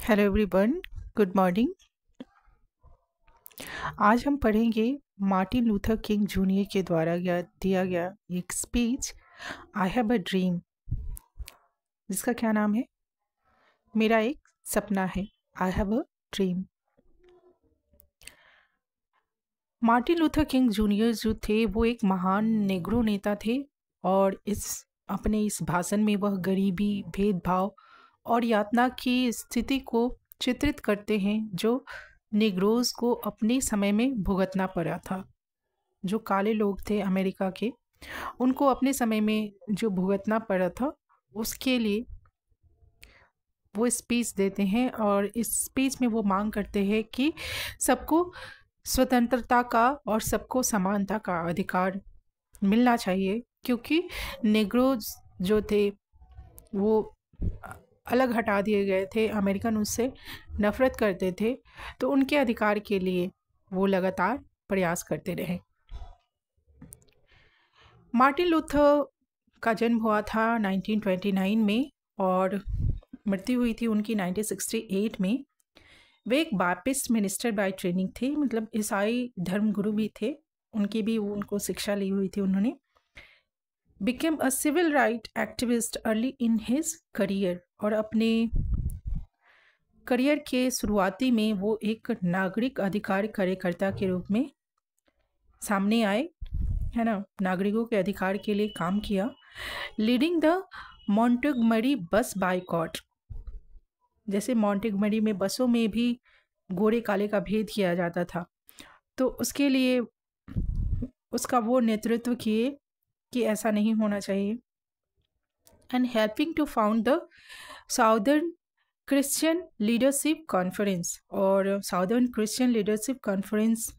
Hello everyone, good morning. आज हम पढ़ेंगे मार्टिन लूथर किंग जूनियर के द्वारा दिया गया एक speech, I have a dream, जिसका क्या नाम है? मेरा एक सपना है। आई have a dream. Martin Luther king junior जो थे वो एक महान नेग्रो नेता थे और अपने इस भाषण में वह गरीबी, भेदभाव और यातना की स्थिति को चित्रित करते हैं जो नेग्रोज को अपने समय में भुगतना पड़ा था। जो काले लोग थे अमेरिका के, उनको अपने समय में जो भुगतना पड़ा था, उसके लिए वो स्पीच देते हैं और इस स्पीच में वो मांग करते हैं कि सबको स्वतंत्रता का और सबको समानता का अधिकार मिलना चाहिए, क्योंकि नेग्रोज जो थे वो अलग हटा दिए गए थे, अमेरिकन उससे नफरत करते थे, तो उनके अधिकार के लिए वो लगातार प्रयास करते रहे। मार्टिन लूथर का जन्म हुआ था 1929 में और मृत्यु हुई थी उनकी 1968 में। वे एक बाप्टिस्ट मिनिस्टर बाय ट्रेनिंग थे, मतलब ईसाई धर्मगुरु भी थे, उनको शिक्षा ली हुई थी। उन्होंने became a civil right activist early in his career और अपने करियर के शुरुआती में वो एक नागरिक अधिकार कार्यकर्ता के रूप में सामने आए, है ना। नागरिकों के अधिकार के लिए काम किया। लीडिंग द मॉन्टेगमरी बस बायकॉट, जैसे मॉन्टेगमरी में बसों में भी गोरे काले का भेद किया जाता था, तो उसके लिए उसका वो नेतृत्व किए कि ऐसा नहीं होना चाहिए। And helping to found the Southern Christian Leadership Conference, और साउदर्न क्रिश्चियन लीडरशिप कॉन्फ्रेंस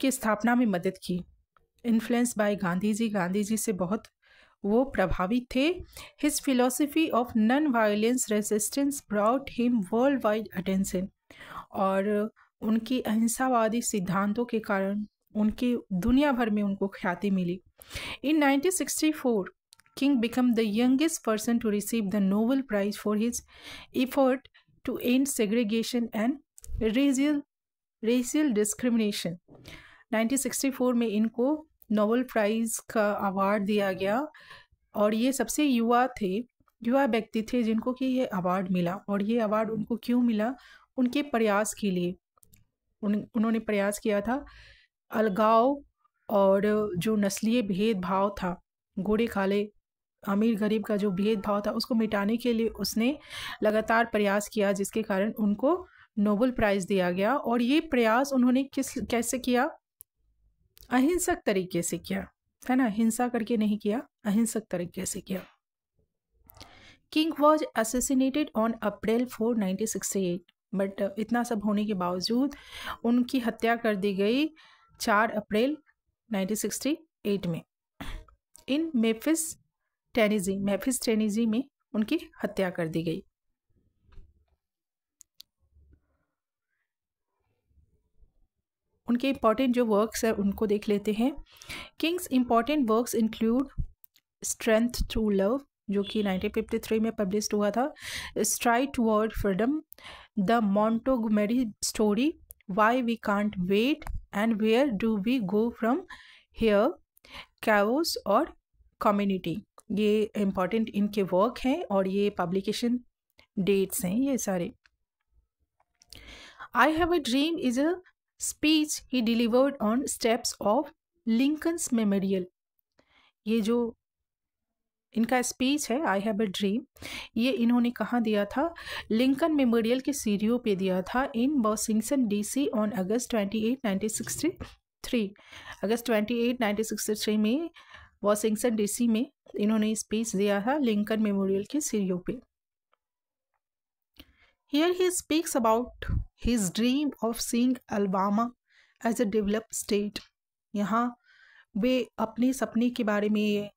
की स्थापना में मदद की। इन्फ्लुएंस बाय गांधी जी से बहुत वो प्रभावित थे। His philosophy of non violence resistance brought him world wide attention, और उनकी अहिंसावादी सिद्धांतों के कारण उनकी दुनिया भर में उनको ख्याति मिली। In 1964, King became the youngest person to receive the Nobel Prize for his effort to end segregation and racial discrimination. 1964 में इनको नोबेल प्राइज का अवार्ड दिया गया और ये सबसे युवा व्यक्ति थे जिनको कि ये अवार्ड मिला। और ये अवार्ड उनको क्यों मिला? उनके प्रयास के लिए। उन्होंने प्रयास किया था अलगाव और जो नस्लीय भेदभाव था, गोरे काले अमीर गरीब का जो भेदभाव था, उसको मिटाने के लिए उसने लगातार प्रयास किया, जिसके कारण उनको नोबेल प्राइज़ दिया गया। और ये प्रयास उन्होंने कैसे किया? अहिंसक तरीके से किया, है ना। हिंसा करके नहीं किया, अहिंसक तरीके से किया। King was assassinated on April 4, 1968, but इतना सब होने के बावजूद उनकी हत्या कर दी गई 4 अप्रैल 1968 में इन मेफिस टेनेसी में उनकी हत्या कर दी गई। उनके इम्पॉर्टेंट जो वर्क्स है उनको देख लेते हैं। King's important works include strength to love, जो कि 1953 में पब्लिश हुआ था, stride toward freedom, the Montgomery story, why we can't wait and where do we go from here, chaos और कम्युनिटी। ये इम्पॉर्टेंट इनके वर्क हैं और ये पब्लिकेशन डेट्स हैं ये सारे। I have a dream is a speech he delivered on steps of Lincoln's memorial. ये जो इनका स्पीच है आई हैव अ ड्रीम, ये इन्होंने कहाँ दिया था? लिंकन मेमोरियल के सीढ़ियों पे दिया था इन वॉशिंगटन DC ऑन अगस्त 28, 1963। अगस्त 28, 1963 में वॉशिंगटन DC में इन्होंने स्पीच दिया था लिंकन मेमोरियल के सीढ़ियों पे। Here he speaks about his dream of seeing Alabama as a developed state. यहाँ वे अपने सपने के बारे में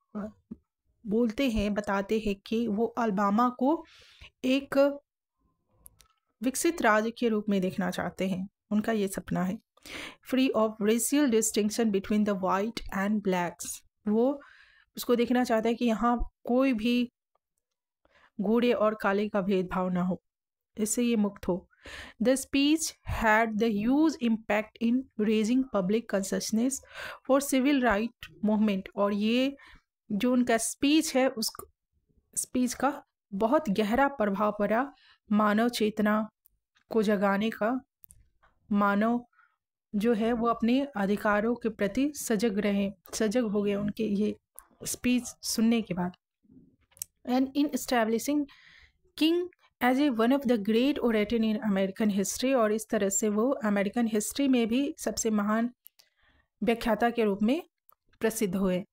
बोलते हैं, बताते हैं कि वो अलबामा को एक विकसित राज्य के रूप में देखना चाहते हैं। उनका ये सपना है। Free of racial distinction between the white and blacks, वो उसको देखना चाहता है कि यहाँ कोई भी गोरे और काले का भेदभाव ना हो। इससे ये मुक्त हो। The speech had the huge impact in raising public consciousness for civil right movement. और ये जो उनका स्पीच है, उस स्पीच का बहुत गहरा प्रभाव पड़ा मानव चेतना को जगाने का। मानव जो है वो अपने अधिकारों के प्रति सजग हो गए उनके ये स्पीच सुनने के बाद। And in establishing King as a one of the great orator in American history, और इस तरह से वो अमेरिकन हिस्ट्री में भी सबसे महान व्याख्याता के रूप में प्रसिद्ध हुए।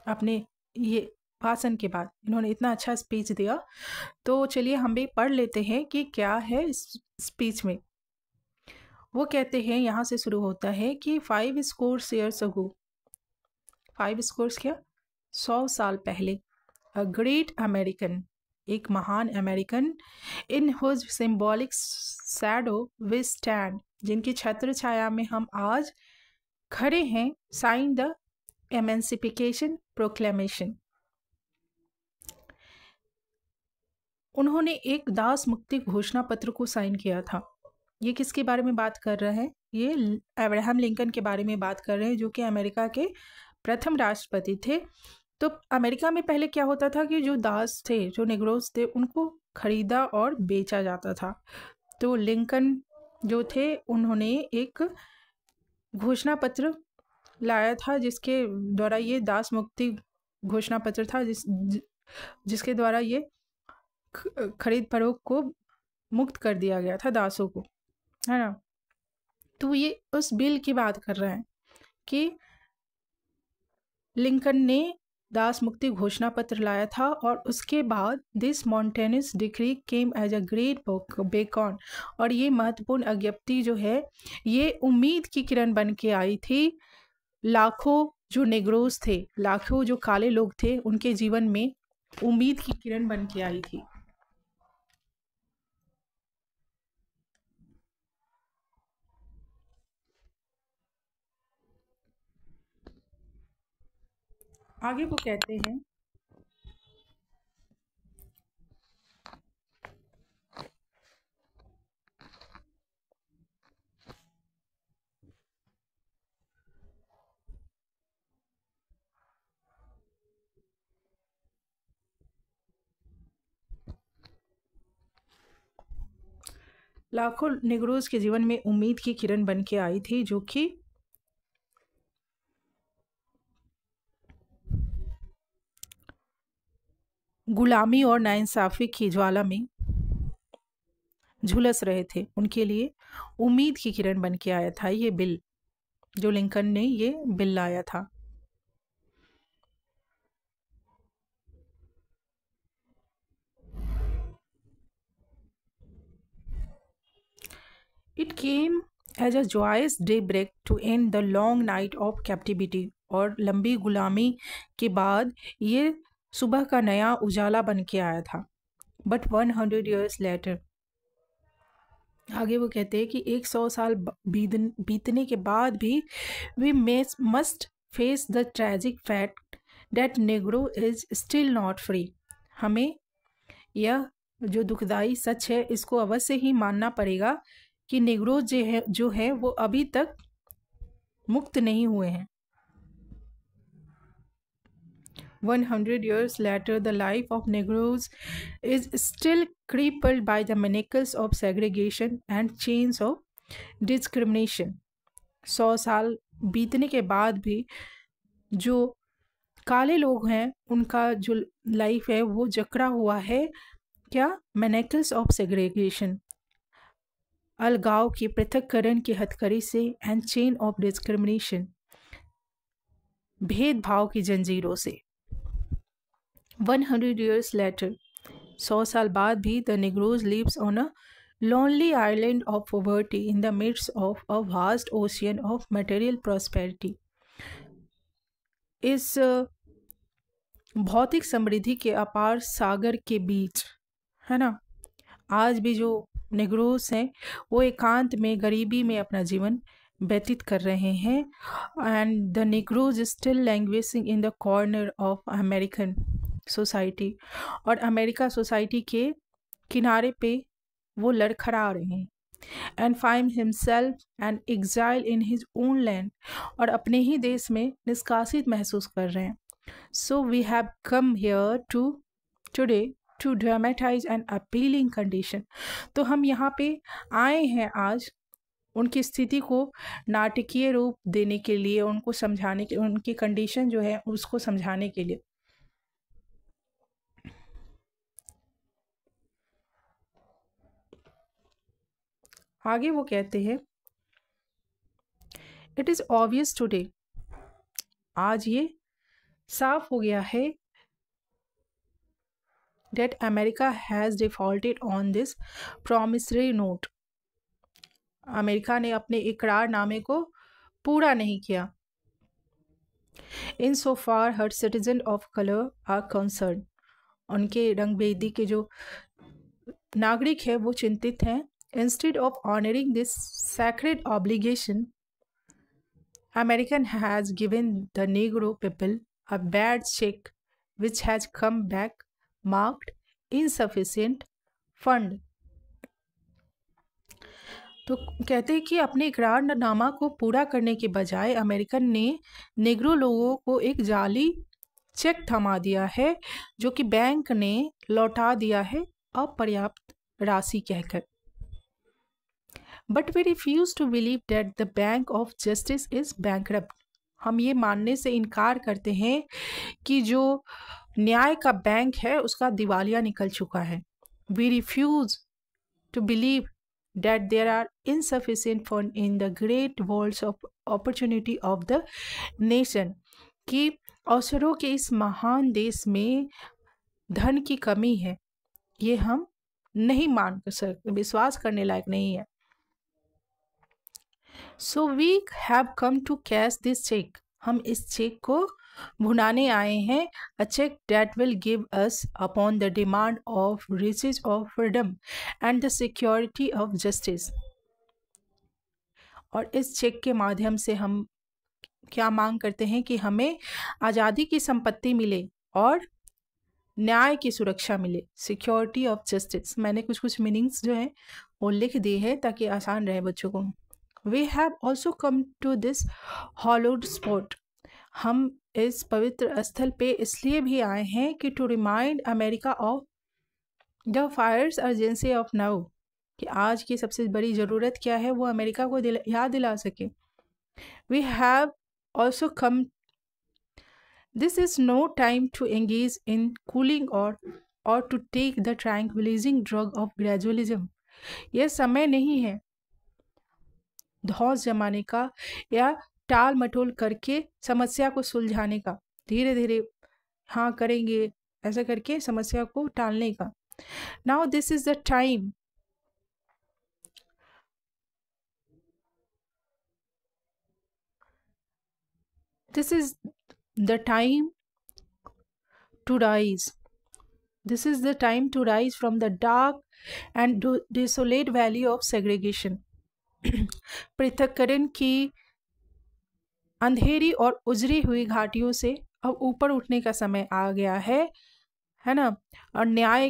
अपने ये भाषण के बाद इन्होंने इतना अच्छा स्पीच दिया। तो चलिए हम भी पढ़ लेते हैं कि क्या है इस स्पीच में। वो कहते हैं, यहाँ से शुरू होता है कि 5 scores years ago, 5 scores क्या, 100 साल पहले, अ ग्रेट अमेरिकन, एक महान American, in whose symbolic shadow we stand, जिनकी छत्र छाया में हम आज खड़े हैं, साइन द एमेंसिफिकेशन प्रोक्लेमेशन। उन्होंने एक दास मुक्ति घोषणा पत्र को साइन किया था। ये किसके बारे में बात कर रहे हैं? ये अब्राहम लिंकन के बारे में बात कर रहे हैं, जो कि अमेरिका के प्रथम राष्ट्रपति थे। तो अमेरिका में पहले क्या होता था कि जो दास थे, जो नेग्रोस थे, उनको खरीदा और बेचा जाता था। तो लिंकन जो थे, उन्होंने एक घोषणा पत्र लाया था जिसके द्वारा ये दास मुक्ति घोषणा पत्र था, जिसके द्वारा ये खरीद फरोख्त को मुक्त कर दिया गया था, दासों को, है ना। तो ये उस बिल की बात कर रहे हैं कि लिंकन ने दास मुक्ति घोषणा पत्र लाया था, और उसके बाद this momentous decree came as a great beacon, और ये महत्वपूर्ण अज्ञप्ति जो है, ये उम्मीद की किरण बन के आई थी लाखों जो नेग्रोस थे, लाखों जो काले लोग थे, उनके जीवन में उम्मीद की किरण बन के आई थी। आगे वो कहते हैं, लाखों नेग्रोस के जीवन में उम्मीद की किरण बन के आई थी, जो कि गुलामी और नाइंसाफी की ज्वाला में झुलस रहे थे। उनके लिए उम्मीद की किरण बन के आया था ये बिल, जो लिंकन ने ये बिल लाया था। It came as a joyous daybreak to end the long night of captivity, और लंबी गुलामी के बाद ये सुबह का नया उजाला बन के आया था। बट 100 years later, आगे वो कहते हैं कि 100 साल बीतने के बाद भी we must face the tragic fact that Negro is still not free. हमें यह जो दुखदाई सच है, इसको अवश्य ही मानना पड़ेगा कि नेग्रो जो है वो अभी तक मुक्त नहीं हुए हैं। 100 years later, the life of Negroes is still crippled by the manacles of segregation and chains of discrimination. 100 साल बीतने के बाद भी जो काले लोग हैं, उनका जो लाइफ है वो जकड़ा हुआ है, क्या, मैनेकल्स ऑफ सेग्रेगेशन, अलगाव की, पृथककरण की हथकड़ी से, एंड चेन ऑफ डिस्क्रिमिनेशन, भेदभाव की जंजीरों से। 100 years later, 100 साल बाद भी, the Negroes lives on a lonely island of poverty in the midst of a vast ocean of material prosperity. इस भौतिक समृद्धि के अपार सागर के बीच, है ना, आज भी जो नेग्रोस हैं वो एकांत में, गरीबी में अपना जीवन व्यतीत कर रहे हैं। And the Negroes still languishing in the corner of American society, और अमेरिका सोसाइटी के किनारे पे वो लड़खड़ा रहे हैं, and find himself an exile in his own land, और अपने ही देश में निष्कासित महसूस कर रहे हैं. So we have come here today to dramatise an appealing condition. तो हम यहाँ पे आए हैं आज उनकी स्थिति को नाटकीय रूप देने के लिए, उनको समझाने के, उनकी कंडीशन जो है उसको समझाने के लिए. आगे वो कहते हैं, इट इज ऑब्वियस टुडे, आज ये साफ हो गया है, that America has defaulted on this promissory note. America ने अपने इकरारनामे को पूरा नहीं किया. In so far her citizen of colour are concern, उनके रंगभेदी के जो नागरिक है वो चिंतित हैं. Instead of honouring this sacred obligation, American has given the Negro people a bad cheque which has come back marked insufficient fund. तो कहते हैं कि अपने इकरारनामा को पूरा करने के बजाय अमेरिकन ने नेग्रो लोगों को एक जाली चेक थमा दिया है, जो कि बैंक ने लौटा दिया है अपर्याप्त राशि कहकर. But we refuse to believe that the bank of justice is bankrupt. हम ये मानने से इनकार करते हैं कि जो न्याय का बैंक है उसका दिवालिया निकल चुका है. We refuse to believe that there are insufficient funds in the great vaults of opportunity of the nation, कि अवसरों के इस महान देश में धन की कमी है, ये हम नहीं मान सकते, विश्वास करने लायक नहीं है. So we have come to cash this check, हम इस चेक को भुनाने आए हैं. A check that will give us upon the demand of riches of freedom and the security of justice. और इस चेक के माध्यम से हम क्या मांग करते हैं कि हमें आज़ादी की संपत्ति मिले और न्याय की सुरक्षा मिले. सिक्योरिटी ऑफ जस्टिस, मैंने कुछ मीनिंग्स जो हैं वो लिख दिए हैं ताकि आसान रहे बच्चों को. We have also come to this hallowed spot, हम इस पवित्र स्थल पे इसलिए भी आए हैं कि to remind America of the fierce urgency of now, कि आज की सबसे बड़ी ज़रूरत क्या है वो अमेरिका को याद दिला सके. We have also come, this is no time to engage in cooling और to take the tranquillising drug of gradualism. यह समय नहीं है धौंस जमाने का या टाल मटोल करके समस्या को सुलझाने का, धीरे धीरे हाँ करेंगे ऐसा करके समस्या को टालने का. Now this is the time, this is the time to rise, this is the time to rise from the dark and desolate valley of segregation. पृथक्करण की अंधेरी और उजरी हुई घाटियों से अब ऊपर उठने का समय आ गया है ना, और न्याय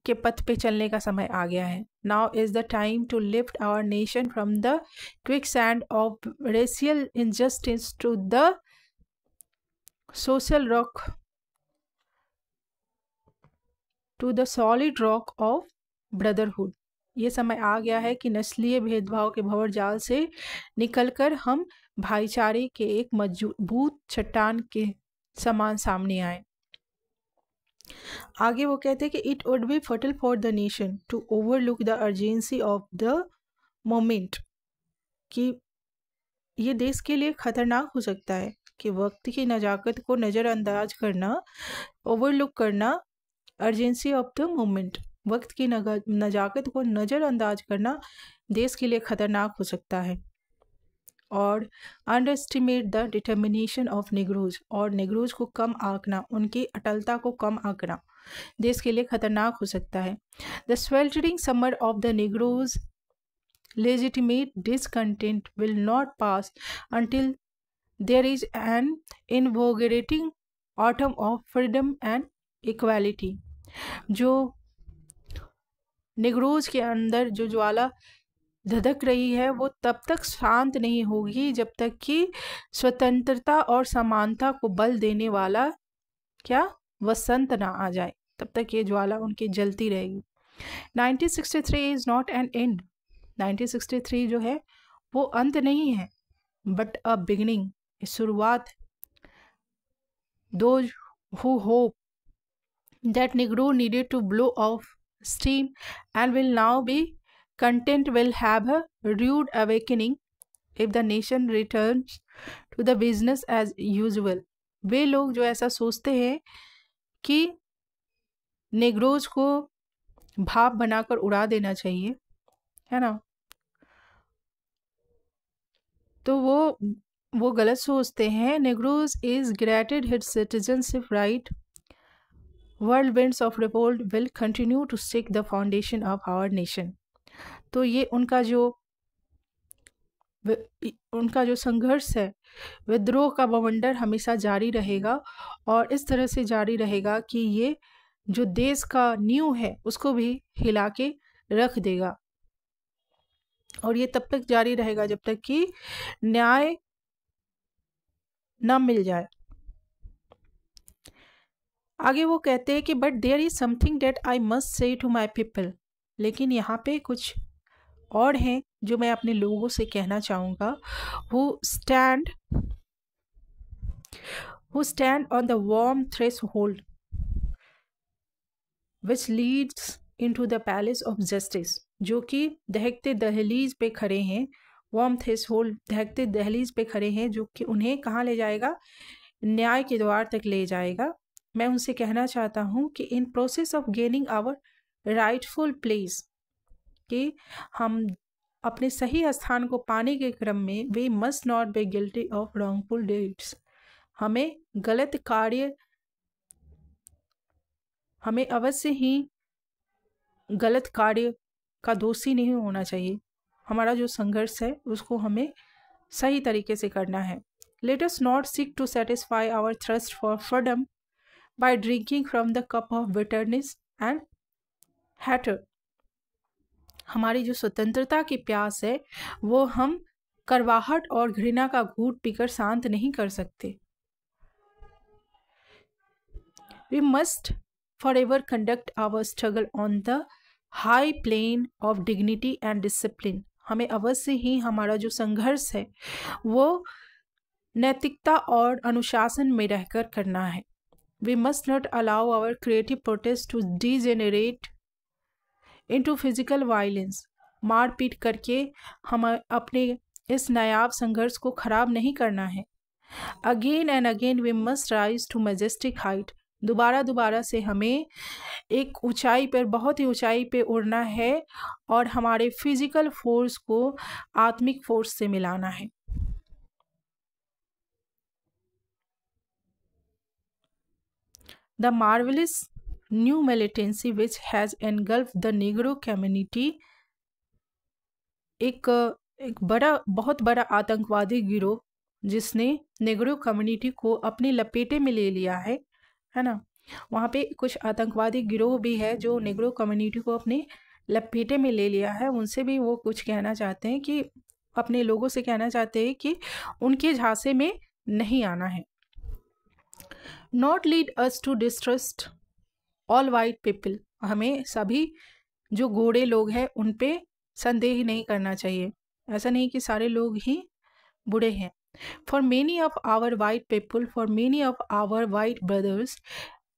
के पथ पे चलने का समय आ गया है. Now is the time to lift our nation from the quicksand of racial injustice to the social rock, to the solid rock of brotherhood. ये समय आ गया है कि नस्लीय भेदभाव के भंवर जाल से निकलकर हम भाईचारे के एक मजबूत चट्टान के समान सामने आए. आगे वो कहते हैं कि it would be fatal for the nation to overlook the urgency of the moment, कि ये देश के लिए खतरनाक हो सकता है कि वक्त की नज़ाकत को नज़रअंदाज करना, ओवरलुक करना, अर्जेंसी ऑफ द मोमेंट, वक्त की नज़ाकत को नज़रअंदाज करना देश के लिए खतरनाक हो सकता है. और under estimate the determination of नेग्रोज, और नेग्रोज को कम आंकना, उनकी अटलता को कम आंकना देश के लिए खतरनाक हो सकता है. The sweltering summer of the नेग्रोज legitimate discontent will not pass until there is an invigorating autumn of freedom and equality. जो निगरोज के अंदर जो ज्वाला धधक रही है वो तब तक शांत नहीं होगी जब तक कि स्वतंत्रता और समानता को बल देने वाला क्या वसंत ना आ जाए, तब तक ये ज्वाला उनकी जलती रहेगी। 1963 इज नॉट एन एंड। 1963 जो है वो अंत नहीं है, बट अ बिगिनिंग, शुरुआत। Those who hope that Negro needed to blow off steam and will now be content will have a rude awakening if the nation returns to the business as usual। वे लोग जो ऐसा सोचते हैं कि नेग्रोज को भाप बनाकर उड़ा देना चाहिए, है ना, तो वो गलत सोचते हैं। Negroes is granted his citizenship right, whirlwinds of revolt will continue to shake the foundation of our nation. तो ये उनका जो संघर्ष है, विद्रोह का बवंडर हमेशा जारी रहेगा और इस तरह से जारी रहेगा कि ये जो देश का नींव है उसको भी हिला के रख देगा। और ये तब तक जारी रहेगा जब तक कि न्याय न मिल जाए। आगे वो कहते हैं कि but there is something that I must say to my people. लेकिन यहाँ पे कुछ और हैं जो मैं अपने लोगों से कहना चाहूँगा। Who stand on the warm threshold which leads into the palace of justice. जो कि दहकते दहलीज पे खड़े हैं, वार्म थ्रेशोल्ड, दहकते दहलीज पे खड़े हैं, जो कि उन्हें कहाँ ले जाएगा, न्याय के द्वार तक ले जाएगा। मैं उनसे कहना चाहता हूँ कि in process of gaining our rightful place, कि हम अपने सही स्थान को पाने के क्रम में we must not be guilty of wrongful deeds. हमें अवश्य ही गलत कार्य का दोषी नहीं होना चाहिए। हमारा जो संघर्ष है उसको हमें सही तरीके से करना है। Let us not seek to satisfy our thirst for freedom by drinking from the cup of bitterness and hatred. हमारी जो स्वतंत्रता की प्यास है वो हम करवाहट और घृणा का घूंट पीकर शांत नहीं कर सकते। We must forever conduct our struggle on the high plane of dignity and discipline। हमें अवश्य ही हमारा जो संघर्ष है वो नैतिकता और अनुशासन में रहकर करना है। We must not allow our creative protest to degenerate into physical violence। मारपीट करके हम अपने इस नायाब संघर्ष को खराब नहीं करना है। Again and again we must rise to majestic height। दोबारा से हमें एक ऊंचाई पर, बहुत ही ऊंचाई पे उड़ना है और हमारे फिजिकल फोर्स को आत्मिक फोर्स से मिलाना है। The marvelous new militancy which has engulfed the Negro community, एक बहुत बड़ा आतंकवादी गिरोह जिसने नेग्रो कम्युनिटी को अपनी लपेटे में ले लिया है ना। वहाँ पे कुछ आतंकवादी गिरोह भी है जो नेग्रो कम्युनिटी को अपने लपेटे में ले लिया है। उनसे भी वो कुछ कहना चाहते हैं, कि अपने लोगों से कहना चाहते हैं कि उनके झांसे में नहीं आना है। Not lead us to distrust all white people. हमें सभी जो गोरे लोग हैं उन पे संदेह नहीं करना चाहिए। ऐसा नहीं कि सारे लोग ही बुरे हैं। For many of our white people, for many of our white brothers,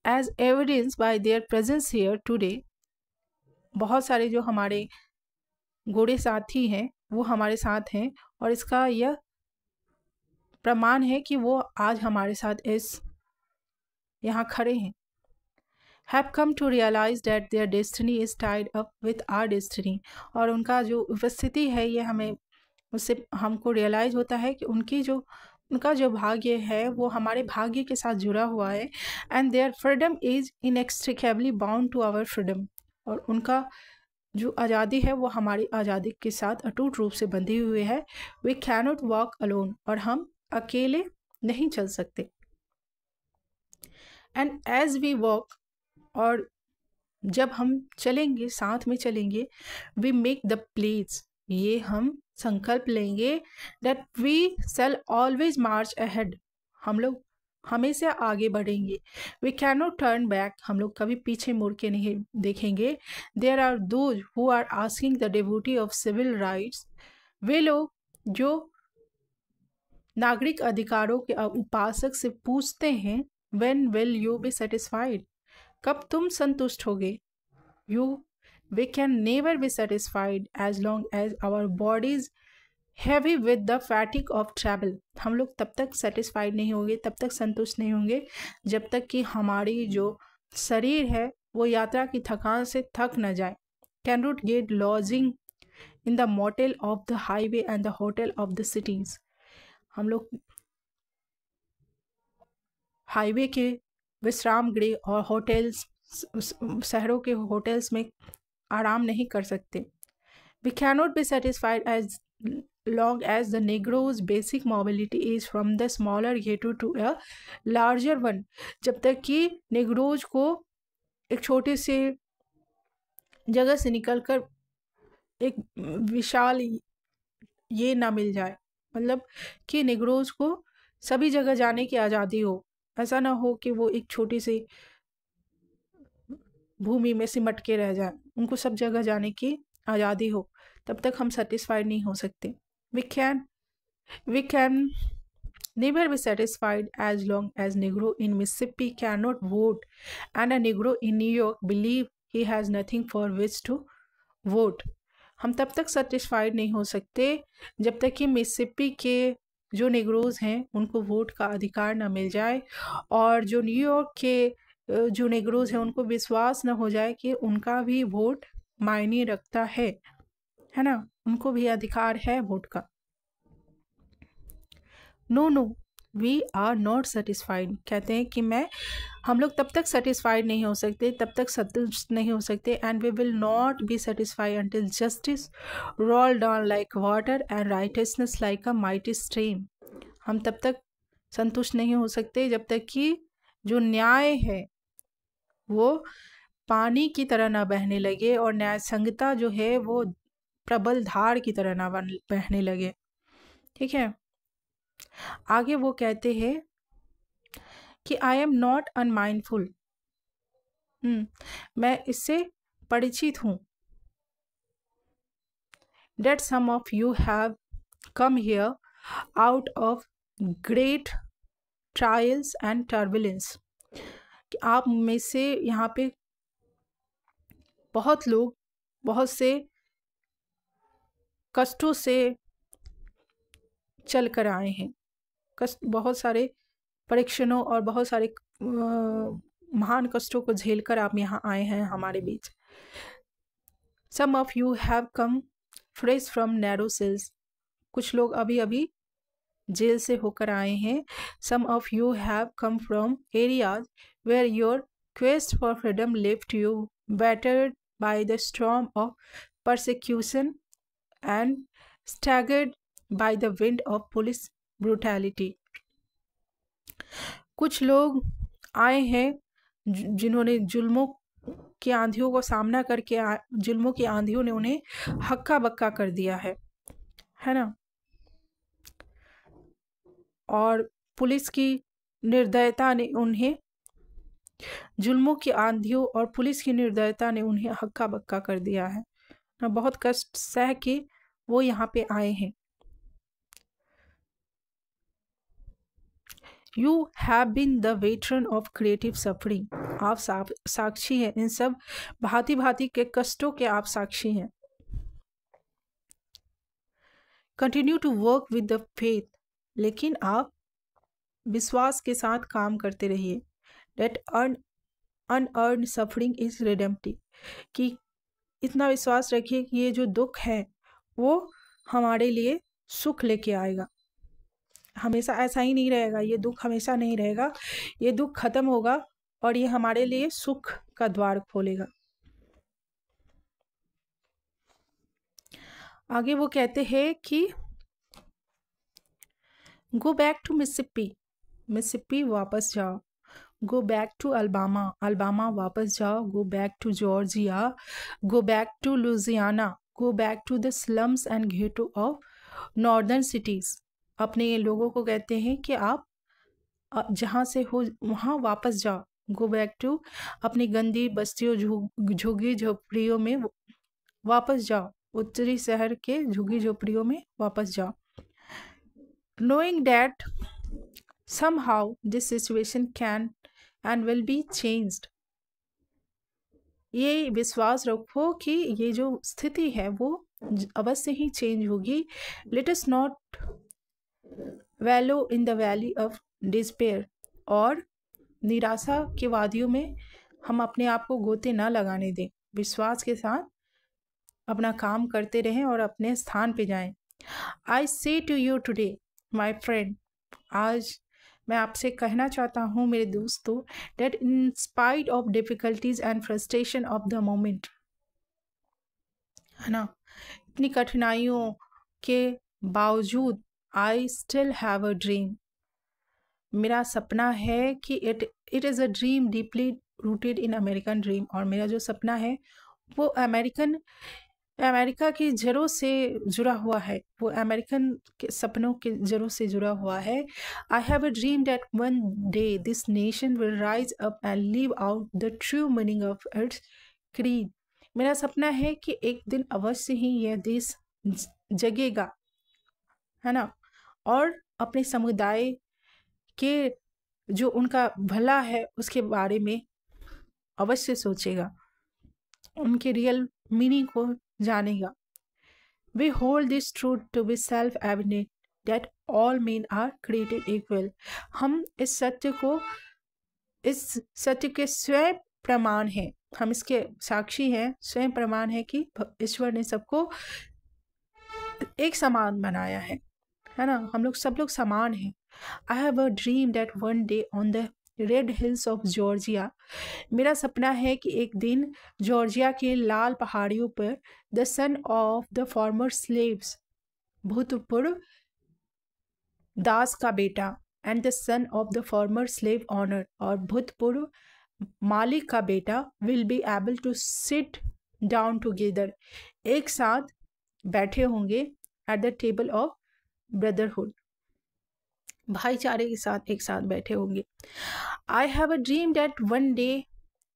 as evidenced by their presence here today, बहुत सारे जो हमारे गोरे साथी हैं वो हमारे साथ हैं और इसका यह प्रमाण है कि वो आज हमारे साथ यहाँ खड़े हैं। Have come to realize that their destiny is tied up with our destiny। और उनका जो उपस्थिति है ये उससे हमको रियलाइज होता है कि उनका जो भाग्य है वो हमारे भाग्य के साथ जुड़ा हुआ है। And their freedom is inextricably bound to our freedom. और उनका जो आज़ादी है वो हमारी आज़ादी के साथ अटूट रूप से बंधी हुई है। We cannot walk alone. और हम अकेले नहीं चल सकते। एंड एज वी वॉक, और जब हम चलेंगे, साथ में चलेंगे, वी मेक द प्लेस, ये हम संकल्प लेंगे, that we shall always march ahead, हम लोग हमेशा आगे बढ़ेंगे, we can not turn back, हम लोग कभी पीछे मुड़ के नहीं देखेंगे, there are those who are asking the devotee of civil rights, वे लोग जो नागरिक अधिकारों के उपासक से पूछते हैं, when will you be satisfied, कब तुम संतुष्ट होगे, you we can never be satisfied as long as our bodies heavy with the fatigue of travel, हम लोग तब तक सेटिस्फाइड नहीं होंगे, तब तक संतुष्ट नहीं होंगे जब तक कि हमारी जो शरीर है वो यात्रा की थकान से थक न जाए, can not gate lodging in the motel of the highway and the hotel of the cities, हम लोग हाईवे के विश्राम गृह और होटल्स, शहरों के होटल्स में आराम नहीं कर सकते, we can not be satisfied as long as the Negro's basic mobility is from the smaller ghetto to a larger one, जब तक कि नेग्रोज को एक छोटे से जगह से निकलकर एक विशाल ये ना मिल जाए, मतलब कि नेग्रोज को सभी जगह जाने की आज़ादी हो, ऐसा ना हो कि वो एक छोटी सी भूमि में सिमट के रह जाए, उनको सब जगह जाने की आज़ादी हो, तब तक हम सेटिस्फाइड नहीं हो सकते, we can never be satisfied as long as Negro in Mississippi cannot vote and a Negro in New York believe he has nothing for which to vote, हम तब तक सेटिस्फाइड नहीं हो सकते जब तक कि मिसिसिपी के जो नेग्रोज हैं उनको वोट का अधिकार ना मिल जाए, और जो न्यूयॉर्क के जो नेग्रोज हैं उनको विश्वास न हो जाए कि उनका भी वोट मायने रखता है ना, उनको भी अधिकार है वोट का। No we are not satisfied, कहते हैं कि हम लोग तब तक सेटिस्फाइड नहीं हो सकते, तब तक संतुष्ट नहीं हो सकते, and we will not be satisfied until justice roll down like water and righteousness like a mighty stream, हम तब तक संतुष्ट नहीं हो सकते जब तक कि जो न्याय है वो पानी की तरह ना बहने लगे और न्याय संगता जो है वो प्रबल धार की तरह ना बहने लगे, ठीक है। आगे वो कहते हैं कि आई एम नॉट अनमाइंडफुल, मैं इससे परिचित हूँ, that some of you have come here out of great trials and turbulence, कि आप में से यहाँ पे बहुत लोग बहुत से कष्टों से चल कर आए हैं, बहुत सारे परीक्षणों और बहुत सारे महान कष्टों को झेलकर आप यहाँ आए हैं हमारे बीच। Some of you have come fresh from narrow cells, कुछ लोग अभी अभी जेल से होकर आए हैं। Some of you have come from areas where your quest for freedom left you battered by the storm of persecution and staggered by the wind of police brutality, कुछ लोग आए हैं जिन्होंने जुल्मों की आंधियों को सामना करके जुल्मों की आंधियों ने उन्हें हक्का बक्का कर दिया है ना, और पुलिस की निर्दयता ने उन्हें जुल्मों की आंधियों और पुलिस की निर्दयता ने उन्हें हक्का बक्का कर दिया है ना, बहुत कष्ट सह के वो यहाँ पे आए हैं। You have been the veteran of creative suffering, आप साक्षी हैं इन सब भांति भांति के कष्टों के, आप साक्षी हैं। Continue to work with the faith, लेकिन आप विश्वास के साथ काम करते रहिए। That unearned suffering is redemptive, कि इतना विश्वास रखिए कि ये जो दुख है वो हमारे लिए सुख लेके आएगा, हमेशा ऐसा ही नहीं रहेगा, ये दुख हमेशा नहीं रहेगा, ये दुख खत्म होगा और ये हमारे लिए सुख का द्वार खोलेगा। आगे वो कहते हैं कि go back to Mississippi, Mississippi वापस जाओ, go back to Alabama, Alabama वापस जाओ, go back to Georgia, go back to Louisiana, go back to the slums and ghetto of northern cities. अपने लोगों को कहते हैं कि आप जहाँ से हो वहाँ वापस जाओ, गो बैक टू अपनी गंदी बस्तियों झुग्गी झोपड़ियों में वापस जाओ, उत्तरी शहर के झुग्गी झोपड़ियों में वापस जाओ। Knowing that somehow this situation can and will be changed, ये विश्वास रखो कि ये जो स्थिति है वो अवश्य ही चेंज होगी। Late us not वैलो in the valley of despair, और निराशा के वादियों में हम अपने आप को गोते ना लगाने दें। विश्वास के साथ अपना काम करते रहें और अपने स्थान पे जाएं। I say to you today my friend, आज मैं आपसे कहना चाहता हूँ मेरे दोस्तों, that in spite of difficulties and frustration of the moment, है ना, इतनी कठिनाइयों के बावजूद I still have a dream, मेरा सपना है कि it is a dream deeply rooted in American dream, और मेरा जो सपना है वो अमेरिका की जड़ों से जुड़ा हुआ है, वो अमेरिकन के सपनों के जड़ों से जुड़ा हुआ है। आई have a dream that one day this nation will rise up and live out the true meaning of its creed, मेरा सपना है कि एक दिन अवश्य ही यह देश जगेगा, है ना, और अपने समुदाय के जो उनका भला है उसके बारे में अवश्य सोचेगा, उनके रियल मीनिंग को जानेगा। We hold this truth to be self-evident that all men are created equal. हम इस सत्य के स्वयं प्रमाण हैं, हम इसके साक्षी हैं, स्वयं प्रमाण है कि ईश्वर ने सबको एक समान बनाया है ना, हम लोग सब लोग समान हैं। I have a dream that one day on the red hills of Georgia, मेरा सपना है कि एक दिन जॉर्जिया के लाल पहाड़ियों पर the son of the former slaves, भूतपूर्व दास का बेटा, and the son of the former slave owner, और भूतपूर्व मालिक का बेटा, will be able to sit down together, एक साथ बैठे होंगे at the table of brotherhood, भाईचारे के साथ एक साथ बैठे होंगे। I have a dream that one day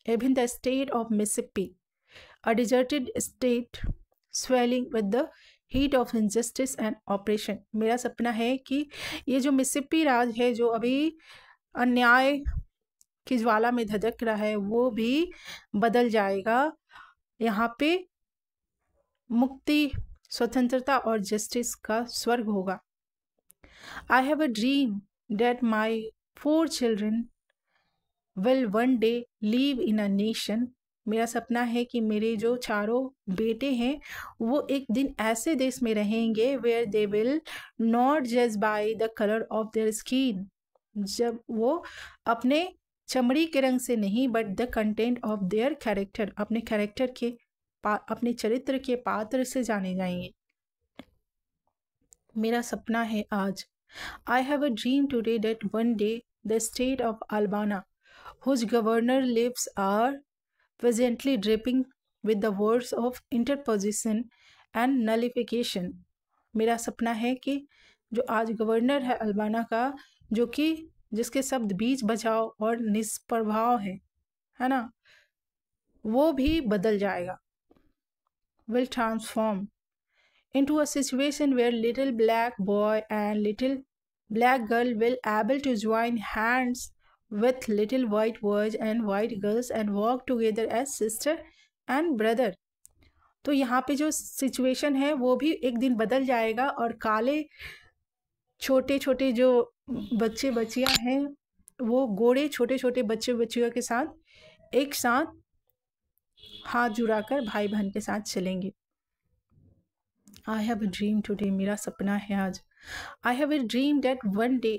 even the state of Mississippi, a deserted state swelling with the heat of injustice and operation, मेरा सपना है कि ये जो मिसिसिपी राज है जो अभी अन्याय की ज्वाला में धधक रहा है वो भी बदल जाएगा, यहाँ पे मुक्ति, स्वतंत्रता और जस्टिस का स्वर्ग होगा। I have a dream that my 4 children will one day live in a nation, मेरा सपना है कि मेरे जो चारों बेटे हैं वो एक दिन ऐसे देश में रहेंगे where they will not judge by the color of their skin, जब वो अपने चमड़ी के रंग से नहीं but the content of their character, अपने कैरेक्टर के अपने चरित्र के पात्र से जाने जाएंगे। मेरा सपना है आज, I have a dream today that one day the state of Albania, whose governor lips are presently dripping with the words of interposition and nullification, मेरा सपना है कि जो आज गवर्नर है अल्बाना का, जो कि जिसके शब्द बीच बचाव और निष्प्रभाव है ना, वो भी बदल जाएगा, will transform into a situation where little black boy and little black girl will able to join hands with little white boys and white girls and walk together as sister and brother, तो यहाँ पे जो situation है वो भी एक दिन बदल जाएगा और काले छोटे छोटे जो बच्चे बच्चियाँ हैं वो गोरे छोटे छोटे बच्चे बच्चियों के साथ एक साथ हाथ जुड़ाकर भाई बहन के साथ चलेंगे। I have a dream today, मेरा सपना है आज। I have a dream that one day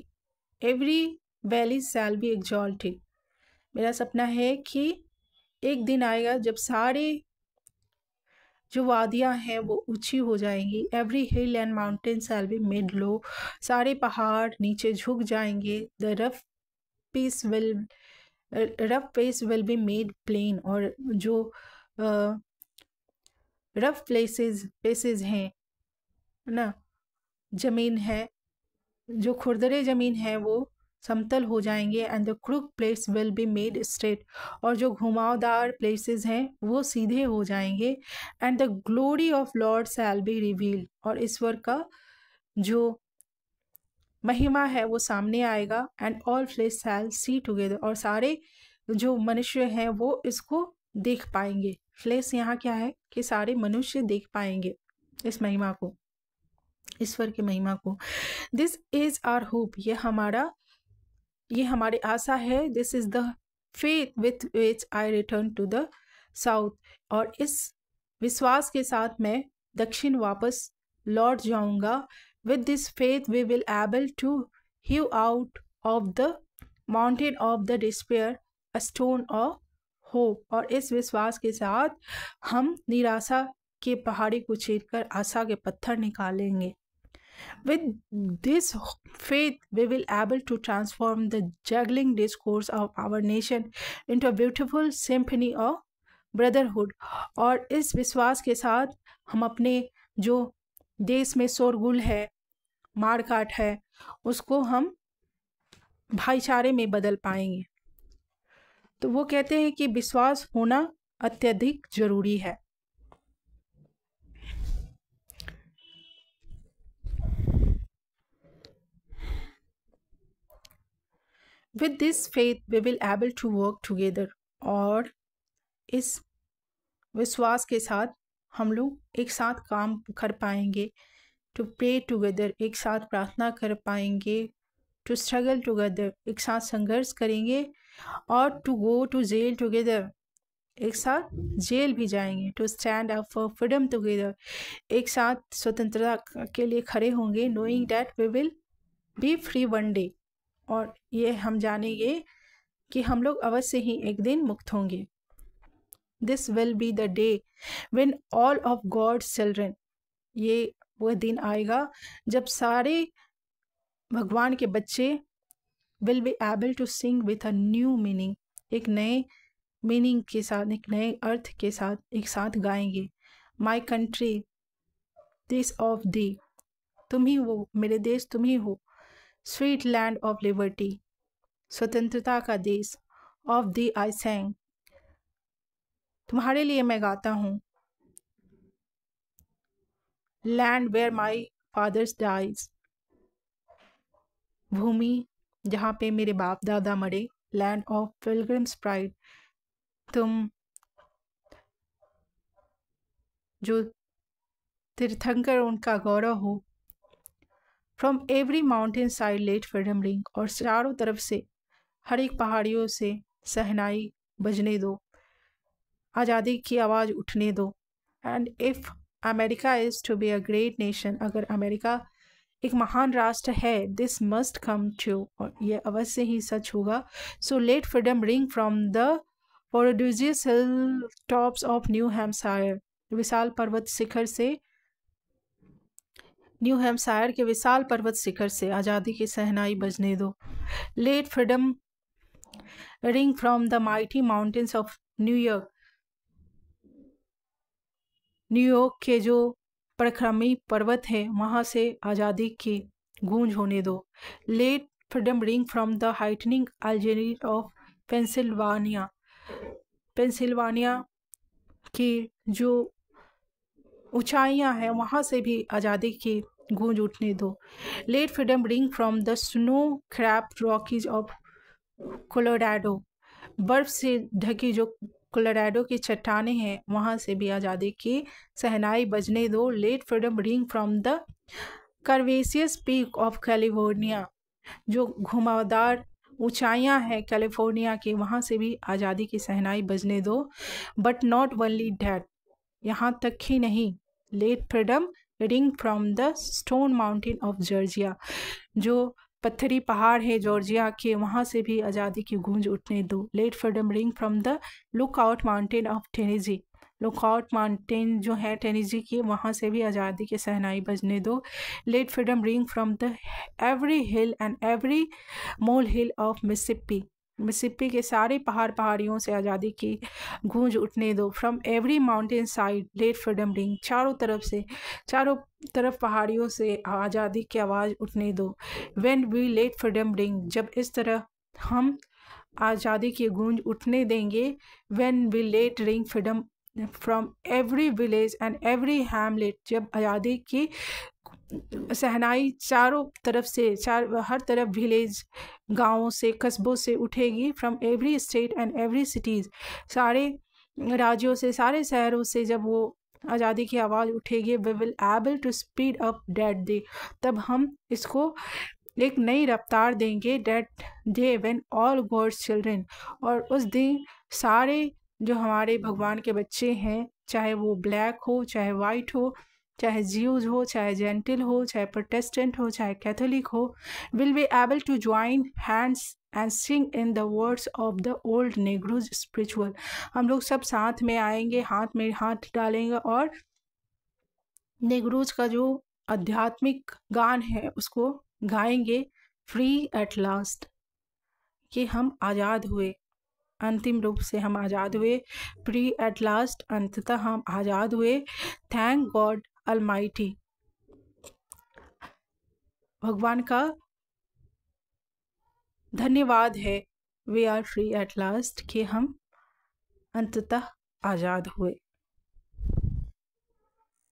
every valley shall be exalted, मेरा सपना है कि एक दिन आएगा जब सारे जो वादियाँ हैं वो ऊंची हो जाएंगी। Every hill and mountain shall be made low, सारे पहाड़ नीचे झुक जाएंगे। The rough peace will rough place will be made plain, और जो रफ प्लेसेस हैं ना, ज़मीन है, जो खुरदरे ज़मीन है वो समतल हो जाएंगे। And the crook place will be made straight, और जो घुमावदार प्लेसेस हैं वो सीधे हो जाएंगे। And the glory of Lord shall be revealed, और ईश्वर का जो महिमा है वो सामने आएगा। And all flesh shall see together, और सारे जो मनुष्य हैं वो इसको देख पाएंगे। फ्लेश यहाँ क्या है कि सारे मनुष्य देख पाएंगे इस महिमा को, ईश्वर की महिमा को। दिस इज आवर होप, ये हमारी आशा है। This is the faith with which I return to the south, और इस विश्वास के साथ मैं दक्षिण वापस लौट जाऊंगा। With this faith we will able to hew out of the mountain of the despair a stone of hope, और इस विश्वास के साथ हम निराशा के पहाड़ी को चीरकर आशा के पत्थर निकालेंगे। With this faith, we will able to transform the juggling discourse of our nation into a beautiful symphony of brotherhood. और इस विश्वास के साथ हम अपने जो देश में शोरगुल है, मारकाट है, उसको हम भाईचारे में बदल पाएंगे। तो वो कहते हैं कि विश्वास होना अत्यधिक जरूरी है। With this faith we will able to work together, और इस विश्वास के साथ हम लोग एक साथ काम कर पाएंगे। To pray together, एक साथ प्रार्थना कर पाएंगे। To struggle together, एक साथ संघर्ष करेंगे। और to go to jail together, एक साथ जेल भी जाएंगे। To stand up for freedom together, एक साथ स्वतंत्रता के लिए खड़े होंगे। Knowing that we will be free one day, और ये हम जानेंगे कि हम लोग अवश्य ही एक दिन मुक्त होंगे। This will be the day when all of God's children, ये वह दिन आएगा जब सारे भगवान के बच्चे will be able to sing with a new meaning, एक नए मीनिंग के साथ, एक नए अर्थ के साथ एक साथ गाएंगे। My country, this of thee, तुम ही हो मेरे देश, तुम ही हो। स्वीट लैंड ऑफ लिबर्टी, स्वतंत्रता का देश। ऑफ दी आई सैंग, तुम्हारे लिए मैं गाता हूँ। Land where my fathers dies, भूमि जहाँ पे मेरे बाप दादा मरे। लैंड ऑफ पिलग्रिम्स प्राइड, तुम जो तीर्थंकर उनका गौरव हो। From every mountainside let freedom ring, और चारों तरफ से हर एक पहाड़ियों से सहनाई बजने दो, आज़ादी की आवाज़ उठने दो। And if America is to be a great nation, अगर अमेरिका एक महान राष्ट्र है, दिस मस्ट कम ट्रू, और यह अवश्य ही सच होगा। So let freedom ring from the prodigious hill tops of New Hampshire, विशाल पर्वत शिखर से, न्यू हैम्पशायर के विशाल पर्वत शिखर से आज़ादी की सहनाई बजने दो। Let freedom ring from the mighty mountains of New York, New York के जो पराक्रमी पर्वत है वहाँ से आज़ादी की गूंज होने दो। Let freedom ring from the heightening अल्जेरिट ऑफ पेंसिल्वानिया, पेंसिल्वानिया की जो ऊंचाइयाँ हैं वहाँ से भी आज़ादी की गूंज उठने दो। Let freedom ring from the snow capped Rockies of Colorado, बर्फ से ढकी जो कोलोराडो की चट्टानें हैं वहाँ से भी आज़ादी की सहनाई बजने दो। Let freedom ring from the curvaceous peak of California, जो घुमावदार ऊंचाइयाँ हैं कैलिफोर्निया की, वहाँ से भी आज़ादी की सहनाई बजने दो। बट नॉट ओनली डैट, यहाँ तक ही नहीं। Let freedom ring from the Stone Mountain of Georgia, जो पत्थरी पहाड़ है जॉर्जिया के, वहाँ से भी आज़ादी की गूंज उठने दो। Let freedom ring from the Lookout Mountain of Tennessee, Lookout Mountain जो है टेनेसी की, वहाँ से भी आज़ादी की सहनाई बजने दो। Let freedom ring from the every hill and every molehill of Mississippi, Mississippi के सारे पहाड़ियों से आज़ादी की गूंज उठने दो। From every mountainside let freedom ring, चारों तरफ पहाड़ियों से आज़ादी की आवाज़ उठने दो। When we let freedom ring, जब इस तरह हम आज़ादी की गूंज उठने देंगे। When we let ring freedom from every village and every hamlet, जब आज़ादी की सहनाई चारों तरफ से हर तरफ विलेज, गाँवों से, कस्बों से उठेगी। From every state and every cities, सारे राज्यों से, सारे शहरों से जब वो आज़ादी की आवाज़ उठेगी। We will able to speed up that day, तब हम इसको एक नई रफ्तार देंगे। That day when all God's children, और उस दिन सारे जो हमारे भगवान के बच्चे हैं, चाहे वो ब्लैक हो, चाहे वाइट हो, चाहे ज्यूज हो, चाहे जेंटिल हो, चाहे प्रोटेस्टेंट हो, चाहे कैथोलिक हो, will be able to join hands and sing in the words of the old Negroes spiritual. हम लोग सब साथ में आएंगे, हाथ में हाथ डालेंगे और नेग्रोज का जो आध्यात्मिक गान है उसको गाएंगे। फ्री एट लास्ट, कि हम आज़ाद हुए, अंतिम रूप से हम आज़ाद हुए। फ्री एट लास्ट, अंततः हम आज़ाद हुए। थैंक गॉड अलमाइटी, भगवान का धन्यवाद है। We are free at last, कि हम अंततः आज़ाद हुए।